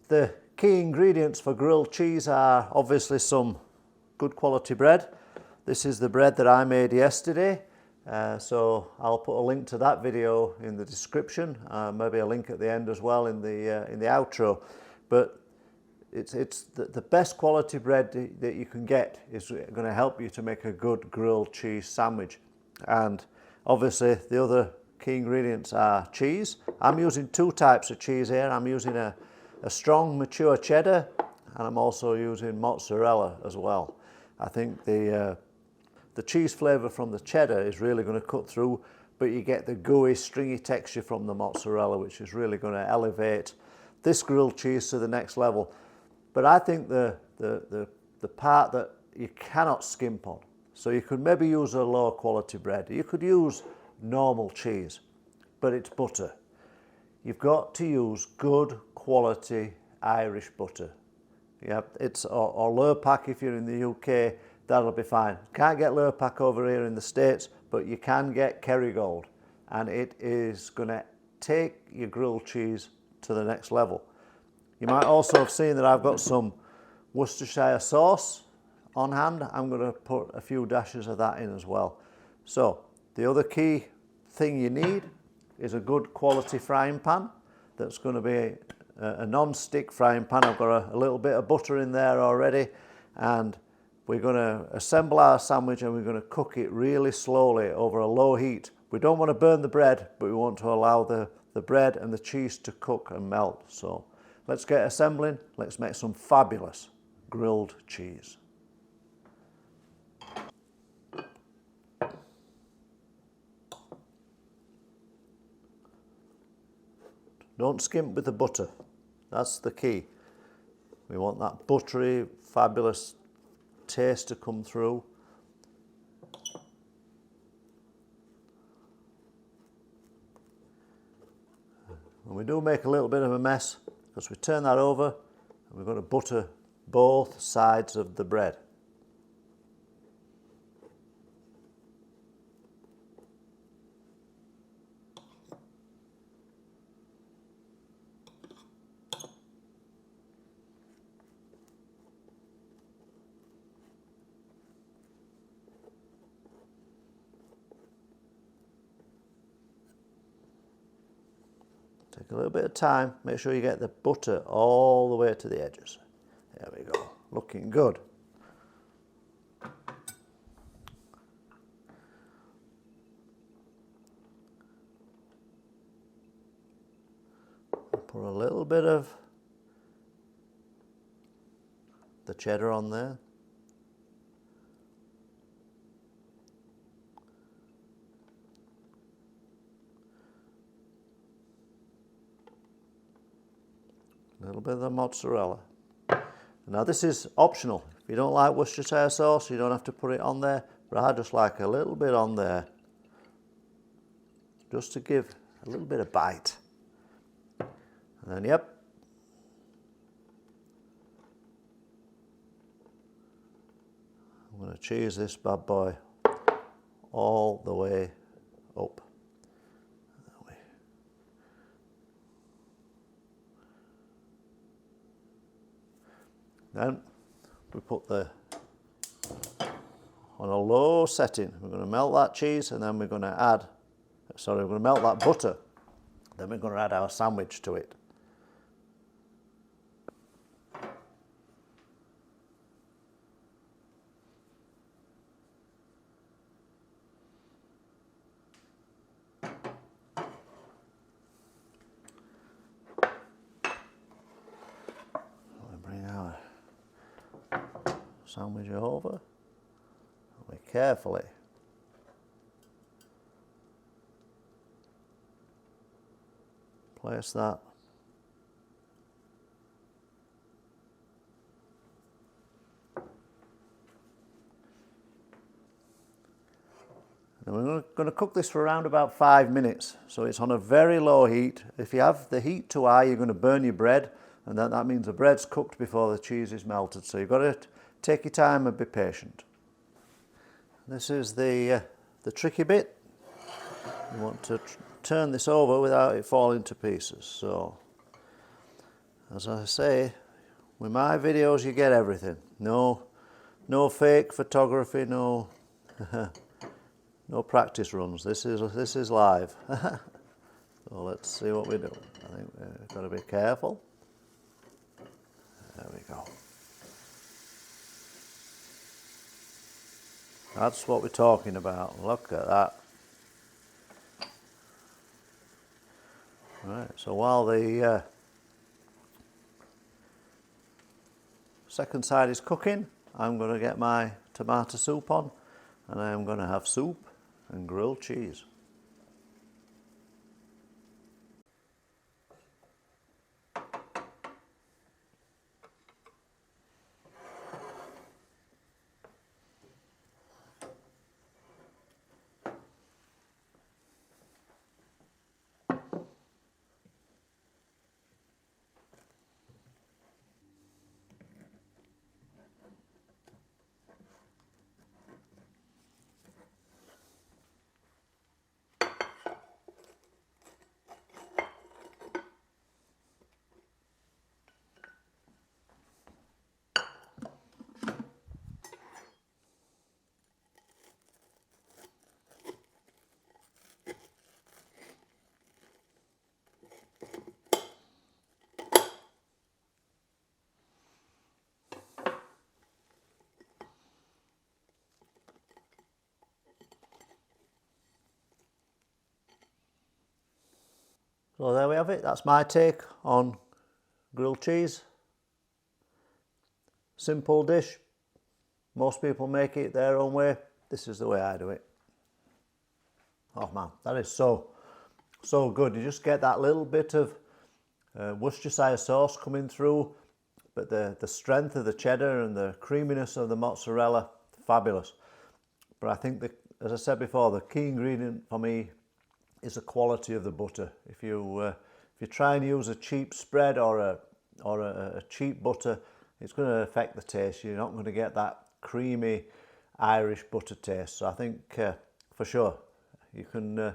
The key ingredients for grilled cheese are obviously some good quality bread. This is the bread that I made yesterday, so I'll put a link to that video in the description, maybe a link at the end as well in the outro. But it's the best quality bread that you can get is going to help you to make a good grilled cheese sandwich. And obviously the other key ingredients are cheese. I'm using two types of cheese here. I'm using a strong mature cheddar, and I'm also using mozzarella as well. I think the cheese flavour from the cheddar is really going to cut through, but you get the gooey, stringy texture from the mozzarella, which is really going to elevate this grilled cheese to the next level. But I think the part that you cannot skimp on, so you could maybe use a lower quality bread. You could use normal cheese, but it's butter. You've got to use good quality Irish butter. Yeah, it's or Lurpak if you're in the UK, that'll be fine. Can't get Lurpak over here in the States, but you can get Kerrygold, and it is going to take your grilled cheese to the next level. You might also have seen that I've got some Worcestershire sauce on hand. I'm going to put a few dashes of that in as well. So the other key thing you need is a good quality frying pan. That's going to be a non-stick frying pan. I've got a little bit of butter in there already, and we're going to assemble our sandwich and we're going to cook it really slowly over a low heat. We don't want to burn the bread, but we want to allow the bread and the cheese to cook and melt. So let's get assembling. Let's make some fabulous grilled cheese. Don't skimp with the butter. That's the key. We want that buttery, fabulous taste to come through. And we do make a little bit of a mess because we turn that over and we're going to butter both sides of the bread. Take a little bit of time, make sure you get the butter all the way to the edges. There we go, looking good. Put a little bit of the cheddar on there. A little bit of the mozzarella. Now this is optional. If you don't like Worcestershire sauce, you don't have to put it on there, but I just like a little bit on there, just to give a little bit of bite. And then, yep. I'm going to cheese this bad boy all the way up. Then we put on a low setting. We're going to melt that cheese, and then we're going to melt that butter. Then we're going to add our sandwich to it. Sandwich over, and we carefully place that and we're going to cook this for around about 5 minutes, so it's on a very low heat. If you have the heat too high, you're going to burn your bread, and that means the bread's cooked before the cheese is melted, so you've got to take your time and be patient. This is the tricky bit. You want to turn this over without it falling to pieces. So As I say, with my videos you get everything. No fake photography, no practice runs. This is live. So let's see what we do. I think we've got to be careful. There we go. That's what we're talking about. Look at that. Right, so while the second side is cooking, I'm going to get my tomato soup on, and I am going to have soup and grilled cheese. So there we have it. That's my take on grilled cheese. Simple dish. Most people make it their own way. This is the way I do it. Oh man, that is so good. You just get that little bit of Worcestershire sauce coming through, but the strength of the cheddar and the creaminess of the mozzarella, fabulous. But I think, as I said before, the key ingredient for me is the quality of the butter. If you try and use a cheap spread or a cheap butter, it's going to affect the taste. You're not going to get that creamy Irish butter taste. So I think for sure you can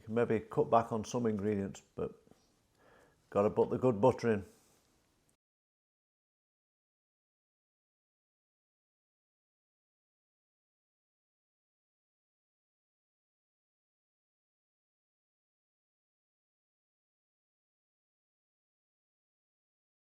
maybe cut back on some ingredients, but got to put the good butter in.